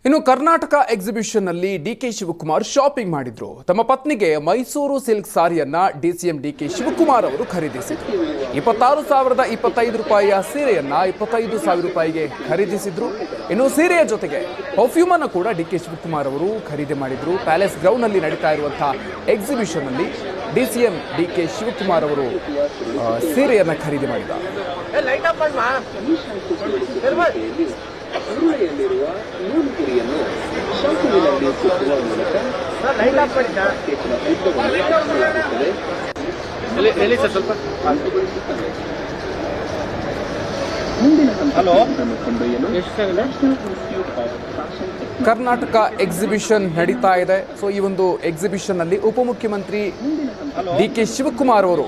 ಇನ್ನು ಕರ್ನಾಟಕ ಎಕ್ಸಿಬಿಷನ್ ನಲ್ಲಿ ಡಿಕೆ ಶಿವಕುಮಾರ್ ಶಾಪಿಂಗ್ ಮಾಡಿದ್ರು. ತಮ್ಮ ಪತ್ನಿಗೆ ಮೈಸೂರು ಸಿಲ್ಕ್ ಸಾರಿಯನ್ನ ಡಿಸಿಎಂ ಡಿಕೆ ಶಿವಕುಮಾರ್ ಅವರು ಖರೀದಿಸಿದ್ರು. 26,025 ರೂಪಾಯಿಯ ಸೀರೆಯನ್ನ 25,000 ರೂಪಾಯಿಗೆ ಖರೀದಿಸಿದ್ರು. ಇನ್ನು ಸೀರೆಯ ಜೊತೆಗೆ ಪರ್ಫ್ಯೂಮ್ ಅನ್ನು ಕೂಡ ಡಿಕೆ ಶಿವಕುಮಾರ್ ಅವರು ಖರೀದಿ ಮಾಡಿದ್ರು. ಪ್ಯಾಲೇಸ್ ಗ್ರೌಂಡ್ ನಲ್ಲಿ ನಡೀತಾ ಇರುವಂತಹ ಎಕ್ಸಿಬಿಷನ್ ನಲ್ಲಿ ಡಿಸಿಎಂ ಡಿಕೆ ಶಿವಕುಮಾರ್ ಅವರು ಸೀರೆಯನ್ನ ಖರೀದಿ ಮಾಡಿದ್ದಾರೆ. ಉರುಳೆಯಲ್ಲಿರುವ ನೂಲು ಪುರಿಯನ್ನು ಶಂಕುವಿನಲ್ಲಿ ಸುತ್ತುವ ಮೂಲಕ ಕರ್ನಾಟಕ ಎಕ್ಸಿಬಿಷನ್ ನಡೀತಾ ಇದೆ. ಸೊ ಈ ಒಂದು ಎಕ್ಸಿಬಿಷನ್ ನಲ್ಲಿ ಉಪಮುಖ್ಯಮಂತ್ರಿ ಡಿಕೆ ಶಿವಕುಮಾರ್ ಅವರು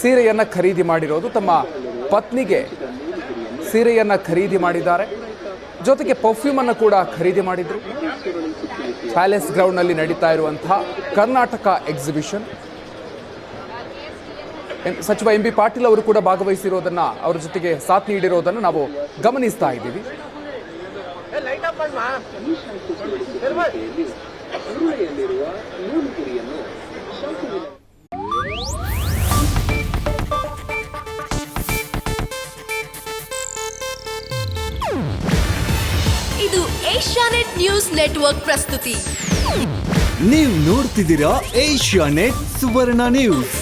ಸೀರೆಯನ್ನ ಖರೀದಿ ಮಾಡಿರೋದು. ತಮ್ಮ ಪತ್ನಿಗೆ ಸೀರೆಯನ್ನ ಖರೀದಿ ಮಾಡಿದ್ದಾರೆ. ಜೊತೆಗೆ ಪರ್ಫ್ಯೂಮ್ ಅನ್ನು ಕೂಡ ಖರೀದಿ ಮಾಡಿದ್ರು. ಪ್ಯಾಲೇಸ್ ಗ್ರೌಂಡ್ ನಲ್ಲಿ ನಡೀತಾ ಇರುವಂತಹ ಕರ್ನಾಟಕ ಎಕ್ಸಿಬಿಷನ್ ಸಚಿವ ಎಂ ಬಿ ಪಾಟೀಲ್ ಅವರು ಕೂಡ ಭಾಗವಹಿಸಿರೋದನ್ನ, ಅವರ ಜೊತೆಗೆ ಸಾಥ್ ನೀಡಿರೋದನ್ನು ನಾವು ಗಮನಿಸ್ತಾ ಇದ್ದೀವಿ. ಉರುಳೆಯಲ್ಲಿರುವ ನೂಲು ಪುರಿಯನ್ನು ಇದು ಏಷ್ಯಾನೆಟ್ ನ್ಯೂಸ್ ನೆಟ್ವರ್ಕ್ ಪ್ರಸ್ತುತಿ. ನೀವು ನೋಡ್ತಿದ್ದೀರಾ ಏಷ್ಯಾನೆಟ್ ಸುವರ್ಣ ನ್ಯೂಸ್.